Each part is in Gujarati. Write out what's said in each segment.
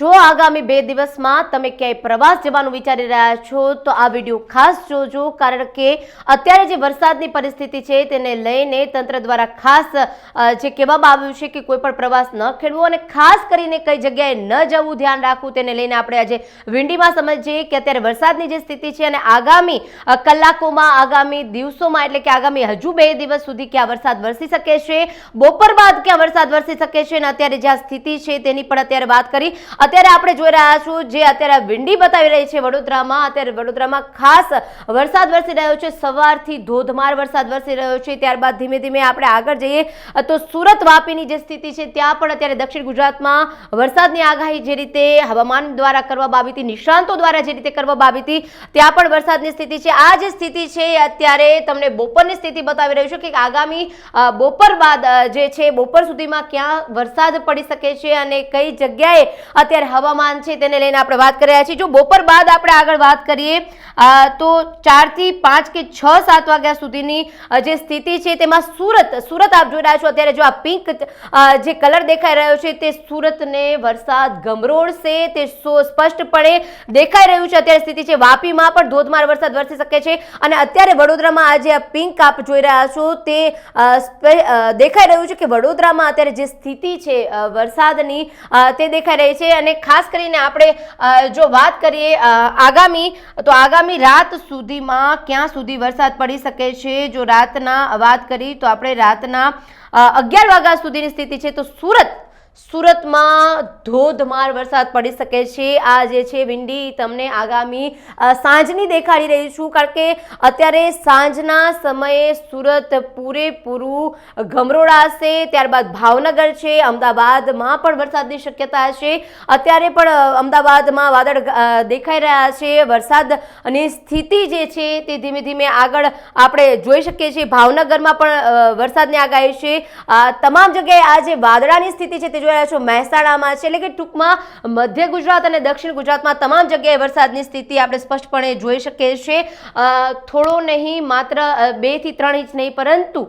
જો આગામી 2 દિવસમાં તમે ક્યાંય પ્રવાસ જવાનું વિચારી રહ્યા છો તો આ વિડીયો ખાસ જોજો, કારણ કે અત્યારે જે વરસાદની પરિસ્થિતિ છે તેને લઈને તંત્ર દ્વારા ખાસ જે કહેવામાં આવ્યું છે કે કોઈ પણ પ્રવાસ ન ખેડવો અને ખાસ કરીને કઈ જગ્યાએ ન જવું, ધ્યાન રાખવું, તેને લઈને આપણે આજે વિંડીમાં સમજીએ કે અત્યારે વરસાદની જે સ્થિતિ છે અને આગામી કલાકોમાં, આગામી દિવસોમાં, એટલે કે આગામી હજુ 2 દિવસ સુધી ક્યાં વરસાદ વરસી શકે છે, બપોર બાદ ક્યાં વરસાદ વરસી શકે છે અને અત્યારે જે આ સ્થિતિ છે તેની પણ અત્યારે વાત કરી। અત્યારે આપણે જોઈ રહ્યા છો જે અત્યારે વિંડી બતાવી રહી છે વડોદરામાં। અત્યારે વડોદરામાં ખાસ વરસાદ વરસી રહ્યો છે, સવારથી ધોધમાર વરસાદ વરસી રહ્યો છે। ત્યારબાદ ધીમે ધીમે આપણે આગળ જઈએ તો સુરત વાપીની જે સ્થિતિ છે ત્યાં પણ અત્યારે દક્ષિણ ગુજરાતમાં વરસાદની આગાહી જે રીતે હવામાન દ્વારા કરવામાં આવી હતી, નિષ્ણાંતો દ્વારા જે રીતે કરવામાં આવી હતી, ત્યાં પણ વરસાદની સ્થિતિ છે। આ જે સ્થિતિ છે અત્યારે તમને બપોરની સ્થિતિ બતાવી રહ્યું છે કે આગામી બપોર બાદ જે છે બપોર સુધીમાં ક્યાં વરસાદ પડી શકે છે અને કઈ જગ્યાએ અત્યારે હવામાન છે તેને લઈને આપણે વાત કરી રહ્યા છીએ। જો બપોર બાદ આપણે આગળ વાત કરીએ તો 4 થી 5 કે 6-7 વાગ્યા સુધીની જે સ્થિતિ છે તેમાં સુરત આપ જોઈ રહ્યા છો અત્યારે જો આ પિંક જે કલર દેખાઈ રહ્યો છે તે સુરતને વરસાદ ગમરોળશે તે સ્પષ્ટપણે દેખાઈ રહ્યું છે। અત્યારે સ્થિતિ છે વાપીમાં પણ ધોધમાર વરસાદ વરસી શકે છે અને અત્યારે વડોદરામાં આજે આ પિંક આપ જોઈ રહ્યા છો તે દેખાઈ રહ્યું છે કે વડોદરામાં અત્યારે જે સ્થિતિ છે વરસાદની તે દેખાઈ રહી છે। અને ખાસ કરીને આપણે જો વાત કરીએ આગામી રાત સુધીમાં ક્યાં સુધી વરસાદ પડી શકે છે, જો રાતના વાત કરી તો આપણે રાતના 11 વાગ્યા સુધીની સ્થિતિ છે તો સુરતમાં ધોધમાર વરસાદ પડી શકે છે। આ જે છે વિંડી તમને આગામી સાંજની દેખાડી રહી છું, કારણ કે અત્યારે સાંજના સમયે સુરત પૂરેપૂરું ગમરોળાશે। ત્યારબાદ ભાવનગર છે, અમદાવાદમાં પણ વરસાદની શક્યતા છે। અત્યારે પણ અમદાવાદમાં વાદળ દેખાઈ રહ્યા છે, વરસાદની સ્થિતિ જે છે તે ધીમે ધીમે આગળ આપણે જોઈ શકીએ છીએ। ભાવનગરમાં પણ વરસાદની આગાહી છે। તમામ જગ્યાએ આ જે વાદળાની સ્થિતિ છે તે મહેસાણામાં છે, એટલે કે ટૂંકમાં મધ્ય ગુજરાત અને દક્ષિણ ગુજરાતમાં તમામ જગ્યાએ વરસાદની સ્થિતિ આપણે સ્પષ્ટપણે જોઈ શકીએ છીએ। થોડો નહીં, માત્ર 2 થી 3 ઇંચ નહીં, પરંતુ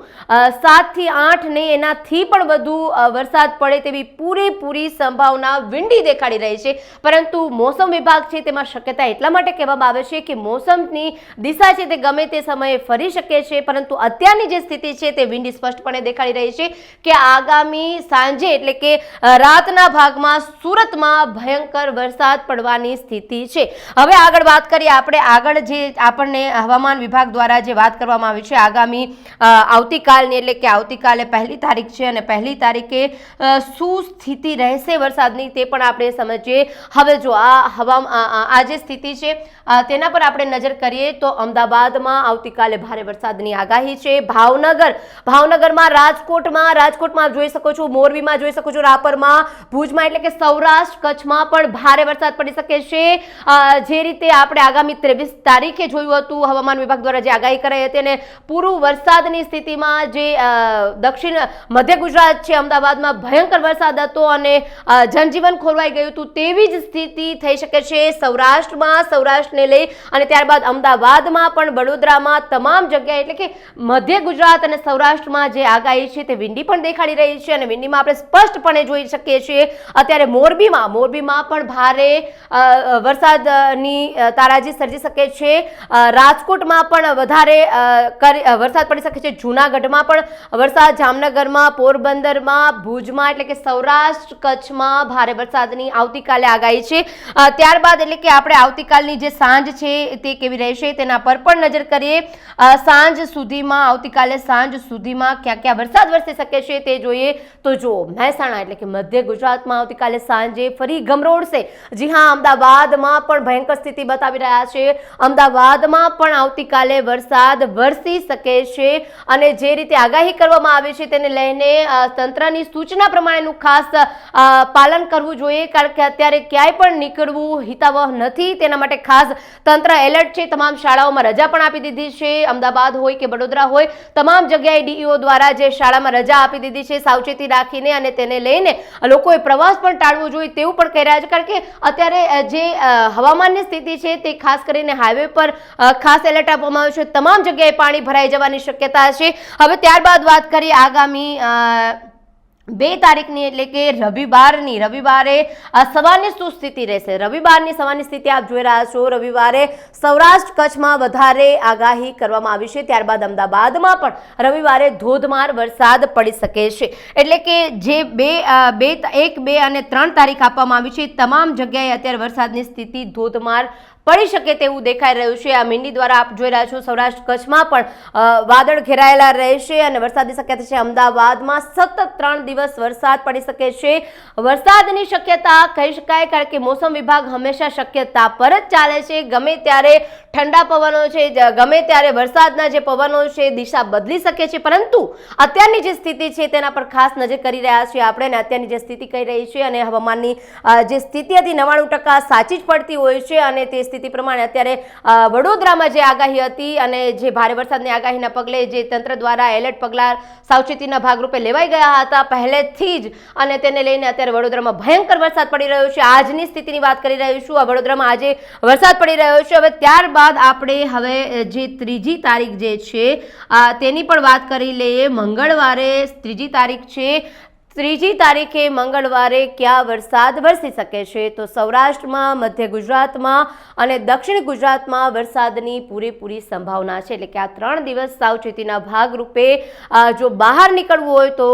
7 થી 8 નહીં, એનાથી પણ વધુ વરસાદ પડે તેવી પૂરેપૂરી સંભાવના વિંડી દેખાડી રહી છે। પરંતુ મોસમ વિભાગ છે તેમાં શક્યતા એટલા માટે કહેવામાં આવે છે કે મોસમની દિશા છે તે ગમે તે સમયે ફરી શકે છે, પરંતુ અત્યારની જે સ્થિતિ છે તે વિંડી સ્પષ્ટપણે દેખાડી રહી છે કે આગામી સાંજે, એટલે કે રાતના ભાગમાં સુરતમાં ભયંકર વરસાદ પડવાની સ્થિતિ છે। હવે આગળ વાત કરીએ આપણે, આગળ જે આપણને હવામાન વિભાગ દ્વારા જે વાત કરવામાં આવી છે આગામી આવતીકાલની, એટલે કે આવતીકાલે 1 તારીખ છે અને 1 તારીખે શું સ્થિતિ રહેશે વરસાદની તે પણ આપણે સમજીએ। હવે જો આ જે સ્થિતિ છે તેના પર આપણે નજર કરીએ તો અમદાવાદમાં આવતીકાલે ભારે વરસાદની આગાહી છે। ભાવનગરમાં, રાજકોટમાં જોઈ શકો છો, મોરબીમાં જોઈ શકો છો, રાપરમાં, ભુજમાં, એટલે કે સૌરાષ્ટ્ર કચ્છમાં પણ ભારે વરસાદ પડી શકે છે। જે રીતે આપણે આગામી 23 તારીખે જોયું હતું હવામાન વિભાગ દ્વારા જે આગાહી કરાઈ હતી અને પૂરું વરસાદની સ્થિતિમાં જે દક્ષિણ મધ્ય ગુજરાત છે, અમદાવાદમાં ભયંકર વરસાદ હતો અને જનજીવન ખોરવાઈ ગયું હતું, તેવી જ સ્થિતિ થઈ શકે છે સૌરાષ્ટ્રને લઈ અને ત્યારબાદ અમદાવાદમાં પણ, વડોદરામાં, તમામ જગ્યાએ, એટલે કે મધ્ય ગુજરાત અને સૌરાષ્ટ્રમાં જે આગાહી છે તે વિંડી પણ દેખાડી રહી છે અને વિંડીમાં આપણે સ્પષ્ટપણે જોઈ શકીએ છીએ અત્યારે મોરબીમાં પણ ભારે વરસાદની તારાજી સર્જી શકે છે। રાજકોટમાં પણ વધારે વરસાદ પડી શકે છે, જૂનાગઢમાં પણ વરસાદ, જામનગરમાં, પોરબંદરમાં, ભુજમાં, એટલે કે સૌરાષ્ટ્ર કચ્છમાં ભારે વરસાદની આવતીકાલે આગાહી છે। ત્યારબાદ એટલે કે આપણે આવતીકાલની જે સાંજ છે તે કેવી રહેશે તેના પર પણ નજર કરીએ। આવતીકાલે સાંજ સુધીમાં ક્યાં ક્યાં વરસાદ વરસી શકે છે તે જોઈએ તો જો મહેસાણા, એટલે કે મધ્ય ગુજરાતમાં આવતીકાલે સાંજે ફરી ગમરોળશે। જી હા, અમદાવાદમાં પણ ભયંકર સ્થિતિ બતાવી રહ્યા છે। અમદાવાદમાં પણ આવતીકાલે વરસાદ વરસી શકે છે અને જે રીતે આગાહી કરવામાં આવી છે તેને લઈને તંત્રની સૂચના પ્રમાણેનું ખાસ પાલન કરવું જોઈએ, કારણ કે અત્યારે ક્યાંય પણ નીકળવું હિતાવહ નથી, તેના માટે ખાસ તંત્ર એલર્ટ છે। તમામ શાળાઓમાં રજા પણ આપી દીધી છે। અમદાવાદ હોય કે વડોદરા હોય, તમામ જગ્યાએ ડીઈઓ દ્વારા જે શાળામાં રજા આપી દીધી છે સાવચેતી રાખીને, અને તેને લઈને લોકોએ પ્રવાસ પણ ટાળવો જોઈએ તેવું પણ કહી રહ્યા છે, કારણ કે અત્યારે જે હવામાનની સ્થિતિ છે તે ખાસ કરીને હાઈવે પર ખાસ એલર્ટ આપવામાં આવ્યું છે। તમામ જગ્યાએ પાણી ભરાઈ જવાની શક્યતા છે। હવે ત્યારબાદ વાત કરીએ આગામી 2 તારીખની એટલે કે રવિવારે સવારની શું સ્થિતિ રહેશે? રવિવારની સવારની સ્થિતિ આપ જોઈ રહ્યા છો. રવિવારે સૌરાષ્ટ્ર કચ્છમાં વધારે આગાહી કરવામાં આવી છે. ત્યારબાદ અમદાવાદમાં પણ રવિવારે ધોધમાર વરસાદ પડી શકે છે. એટલે કે જે 1, 2 અને 3 તારીખ આપવામાં આવી છે તમામ જગ્યાએ અત્યારે વરસાદની સ્થિતિ ધોધમાર પડી શકે તેવું દેખાઈ રહ્યું છે. આ મીંડી દ્વારા આપ જોઈ રહ્યા છો સૌરાષ્ટ્ર કચ્છમાં પણ વાદળ ઘેરાયેલા રહેશે અને વરસાદની શક્યતા છે. અમદાવાદમાં સતત 3 દિવસ વરસાદ પડી શકે છે. વરસાદની શક્યતા કહી શકાય કારણ કે મોસમ વિભાગ હંમેશા શક્યતા પર જ ચાલે છે. ગમે ત્યારે ઠંડા પવનો છે, ગમે ત્યારે વરસાદના જે પવનો છે દિશા બદલી શકે છે. પરંતુ અત્યારની જે સ્થિતિ છે તેના પર ખાસ નજર કરી રહ્યા છીએ આપણે અને અત્યારની જે સ્થિતિ કહી રહી છે અને હવામાનની જે સ્થિતિ હતી 99% સાચી જ પડતી હોય છે અને તે સ્થિતિ પ્રમાણે અત્યારે વડોદરામાં જે આગાહી હતી અને જે ભારે વરસાદની આગાહીના પગલે જે તંત્ર દ્વારા એલર્ટ પગલાં સાવચેતીના ભાગરૂપે લેવાઈ ગયા હતા પહેલેથી જ અને તેને લઈને અત્યારે વડોદરામાં ભયંકર વરસાદ પડી રહ્યો છે. આજની સ્થિતિની વાત કરી રહ્યું છું. વડોદરામાં આજે વરસાદ પડી રહ્યો છે. હવે ત્યારબાદ આપણે હવે જે 3જી તારીખ જે છે તેની પણ વાત કરી લઈએ. મંગળવારે 3જી તારીખ છે. 3જી તારીખે મંગળવારે ક્યાં વરસાદ વરસી શકે છે? તો સૌરાષ્ટ્રમાં, મધ્ય ગુજરાતમાં અને દક્ષિણ ગુજરાતમાં વરસાદની પૂરેપૂરી સંભાવના છે. એટલે કે આ 3 દિવસ સાવચેતીના ભાગરૂપે જો બહાર નીકળવું હોય તો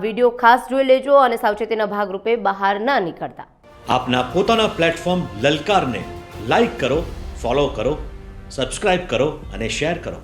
વિડીયો ખાસ જોઈ લેજો અને સાવચેતીના ભાગરૂપે બહાર ન નીકળતા. આપના પોતાના પ્લેટફોર્મ લલકારને લાઈક કરો, ફોલો કરો, સબસ્ક્રાઇબ કરો અને શેર કરો.